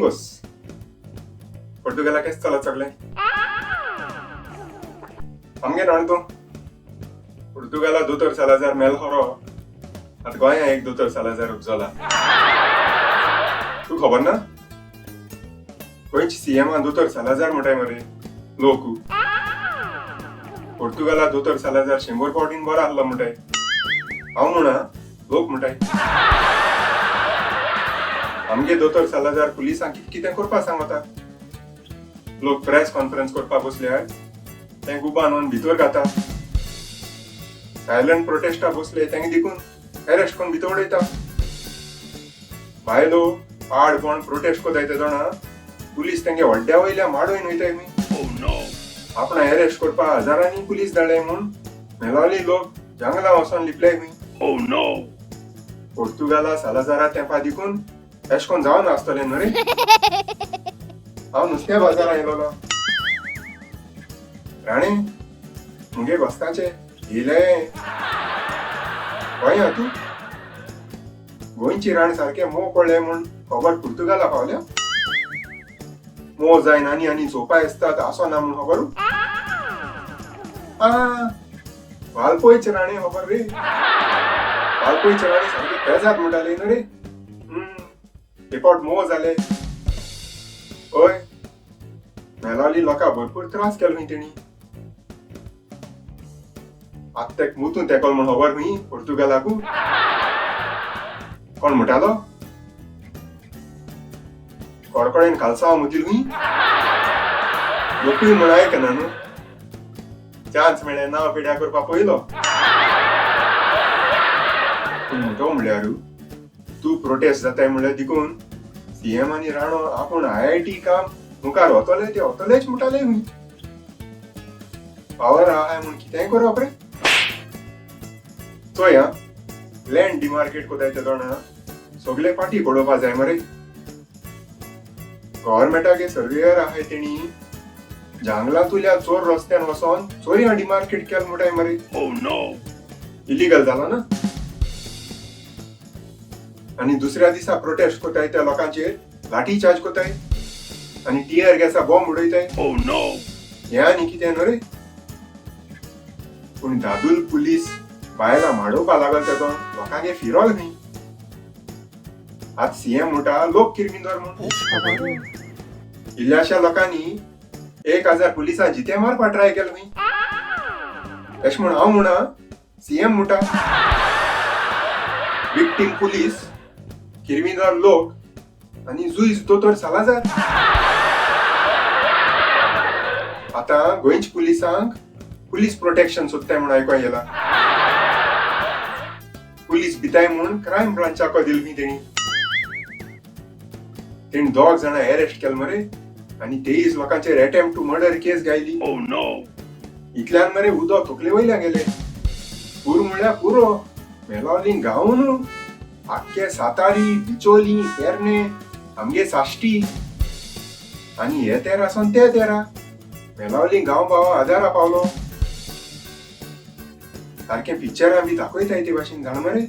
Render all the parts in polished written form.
Domingos. Portugala केस चलत सगळे आमगे राणतो पोर्तुगाला दोतोर सालाजार मेल हरो आता गोंया एक दोतोर सालाजार उपजला तू खबर ना गोंयची सीएम दोतोर सालाजार म्हणटाय मरे लोक पोर्तुगाला दोतोर सालाजार 100 फावटीन बरो आहलो म्हणटाय हांव म्हणा लोक म्हणटाय आमगे दोतोर सालाजार पुलिसांक कितें करपा सांगता लोक प्रेस कॉन्फरन्स करपाक बसल्यार ते गुबान व्हरून भितर घाता सायलंट प्रोटेस्टा बसले तेंगे देखून अरेस्ट करून भितर उडयता भायलो आड कोण प्रोटेस्ट कोताय ते जाणा पुलीस तेंगे व्हड्ड्या वयल्या माडोयन वयताय मी आपणा अरेस्ट करपा हजारांनी पुलीस धाडले म्हूण मेलोली लोक जंगलां वचोन लिपले मी पोर्तुगाला सालाजारा तेंपा देखून अशें कोन्न जावन आसतलें न्हू रे हांव नुस्त्या बाजारां येयलोलो राणे मुगे घोस्ताचे येयले गोंया तूं गोंयची राण सारकें मोव पडलें म्हूण खबर पुर्तुगाला पावल्या मोव जायन आनी झोपाय आसतात आसो ना म्हूण खबर वालपोयचे राणे खबर रे वालपोयचे राणे सारके पेजात म्हणटाले न्हू रे रिपोर्ट मोव जाले ओय मेलोली लोकां भरपूर त्रास केलो खंय तेणी आतां तेक मुतून तेकोल म्हूण खबर खंय पोर्तुगालाकू कोण म्हणटालो कडकडेन खालसांव मुजील खंय लोकूय म्हण आयकना न्हू चान्स मेळ्ळे नांव पिड्या करपा पयलो पूण म्हणटो म्हणल्यार तूं प्रोटेस्ट जाताय म्हणल्यार देखून सीएम आनी राणो आपूण आयआयटी काम मुखार वतले ते वतलेच म्हणटाले खंय पावर आहाय म्हूण कितेंय करप रे चोय लँड डिमार्केट कोताय ते जाणा सगळे फाटी पडोवपा जाय मरे गव्हर्मेंटागे सर्वेयर आहाय तेणी जंगलांतुल्या चोर रस्त्यान वचोन चोरयां डिमार्केट केल म्हणटाय मरे इलिगल जाला ना आनी दुसऱ्या दिसा प्रोटेस्ट कोताय त्या लोकांचेर लाठी चार्ज कोताय आनी टियर गॅसा बॉम्ब उडयताय हे आनी कितें न्हू रे पूण दादूल पुलीस बायलां माडोवपा लागल तेजो लोकांगे फिरोल खंय आज सीएम म्हणटा लोक किरमिंदर म्हूण इल्ल्याशा लोकांनी 1000 पुलिसां जिते मारपा ट्राय केलो खंय अशें म्हूण हांव म्हणा सीएम म्हणटा विक्टीम पुलीस किरमिंदर लोक आनी जुईज दोतोर सालाजार आतां गोंयच्या पुलिसांक पुलीस प्रोटेक्शन सोदताय म्हूण आयकोंक येला पुलीस भिताय म्हूण क्रायम ब्रांचाक दिल खंय तेणी 2 जाणां अरेस्ट केल मरे आनी 23 लोकांचेर अटेम्प्ट टू मर्डर केस गायली इतल्यान मरे उदक तकले वयल्या गेले पूर म्हणल्यार पुरो मेलोली गांवून आख्खे सातारी बिचोली पेरणे आमगे साश्टी आनी हे तेरा सोन ते तेरा मेलोली गांव भाव आदारा पावलो सारखे पिक्चरां बी दाखयताय ते भाशेन जाण मरे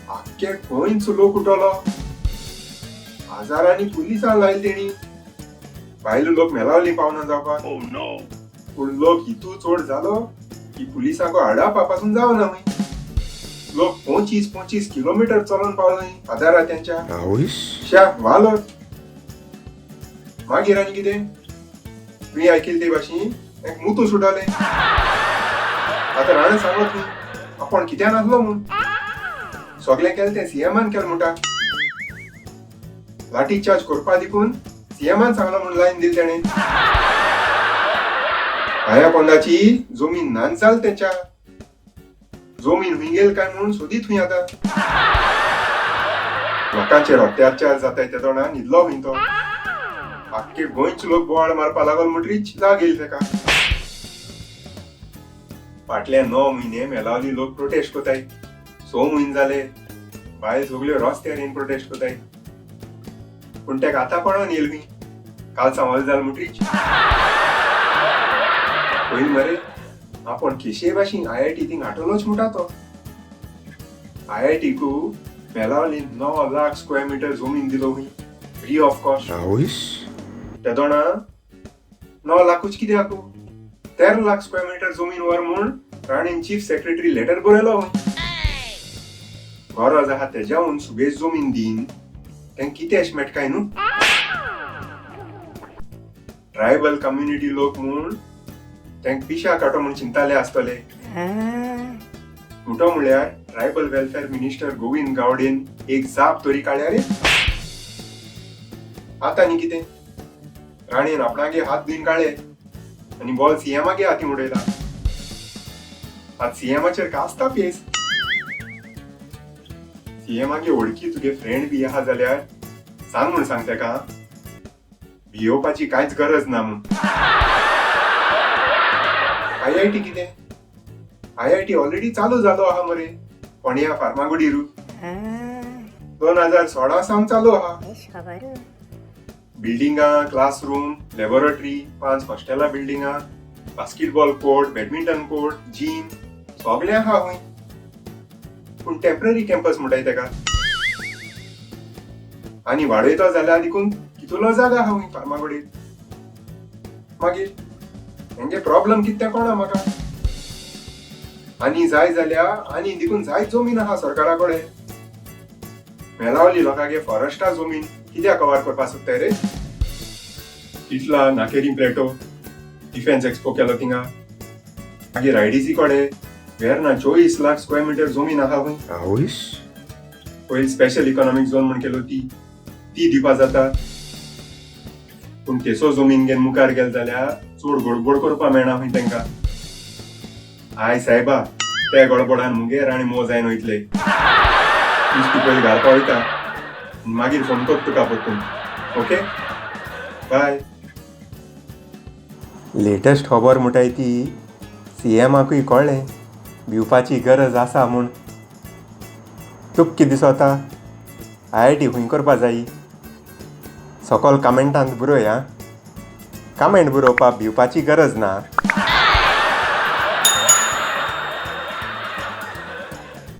आख्खे गोंयच लोक उठलो हजारांनी पुलिसां लायली तेणी भायलो लोक मेलावली पावना जावपाक पूण लोक हितू चोड जालो की पुलिसांक हाडपा पासून जावना खंय लोक 25 किलोमीटर चलोन पावले आदारा त्यांच्या वालो मागीर आनी कितें तुवें आयकिल्ले ते भाशेन एक मुतू सुटाले आतां राणे सांगत खंय आपूण कित्यान आसलो म्हूण सगळें केलें तें सीएमान केलें म्हणटा लाठी चार्ज करपा देखून सीएमान सांगलो म्हूण लायन दिली तेणें भाया कोंडाची जमीन नान जाल तेंच्या जमीन हुंय गेल काय म्हणून सोदीत हुंय आतां लोकांचेर अत्याचार जाताय ते जाणा न्हिदलो खंय तो आख्खे गोंयचे लोक बोवाळ मारपा लागल म्हणटरीच जाग येयली तेका फाटले 9 म्हयने मेलावली लोक प्रोटेस्ट कोताय 6 म्हयने जाले बायल सगल्यो रस्त्यार येवन प्रोटेस्ट कोताय पूण तेका आतां कळोन येयल खंय काल सांगल जाल म्हणटरीच पयलीं मरे आपूण केशे भाशेन आयआयटी थिंग हाडटलोच म्हणटा तो आयआयटी कू मेलावली 9 लाख स्क्वेअर मीटर जमीन दिलो खंय फ्री ऑफ कॉस्ट आवयस त्या दोना 9 लाखूच कित्याक 13 लाख स्क्वेअर मीटर जमीन वर म्हूण राणीन चीफ सेक्रेटरी लेटर बरयलो गरज आहा तेज्याहून सुबेज जमीन दीन तेंक कितें अशें मेटकाय न्हू ट्रायबल कम्युनिटी लोक म्हूण तेंक पिशा काडटो म्हूण चिंताले आसतले म्हणटो म्हळ्यार ट्रायबल वेलफेअर मिनिस्टर गोविंद गावडेन एक जाप तरी काडल्या रे आता न्ही कितें राणीन आपणागे हात दिन काळे आनी बॉल सीएमागे हाती उडयला आज सीएमाचेर कास्ता पेस सीएमागे वळखी तुगे फ्रेंड बी आहा जाल्यार सांग म्हूण सांग तेका भियोवपाची कांयच गरज ना म्हूण आयआयटी कितें आयआयटी ऑलरेडी चालू जालो आहा मरे फोंड्या फार्मागुडीरू 2016 सावन चालू आहा बिल्डिंगा क्लासरूम लॅबोरेटरी 5 हॉस्टेला बिल्डिंगा basketball court badminton court gym सगळें आहा हूंय पूण टेम्पररी कॅम्पस म्हणटाय तेका आनी वाडयता जाल्यार देखून कितलो जागा आहा हूंय फार्मागुडीर मागीर हेंगे प्रॉब्लेम कितें कोणा म्हाका आनी जाय जाल्यार आनी देखून जाय जमीन आहा सरकारा कडेन मेलावली लोकांगे फॉरेस्टा जमीन कित्याक कवर करपाक सोदताय रे इतला नाकेरी प्लेटो डिफेन्स एक्सपो केलो थिंगा मागीर आयडीसी कडेन वेरना 24 लाख स्क्वेअर मीटर जमीन आहा हूंय आवयस पयली स्पेशल इकॉनॉमिक झोन म्हण केलो ती दिवपा जाता पूण तेसो जमीन घेवन मुखार गेल जाल्यार चड गडबड करपा मेळना हूंय तेंका आय सायबा त्या गडबडान मुगेर आनी मो जायन वयतले पयली घालपा वयता मागीर फोन करता तुका परतून ओके बाय लेटेस्ट खबर म्हणटाय ती सीएमाकूय कळ्ळें भिवपाची गरज आसा म्हूण तुका कितें दिसता आयआयटी खूंय करपा जायी सकयल कमेंटांत बरोय आं कमेंट बरोवपाक भिवपाची गरज ना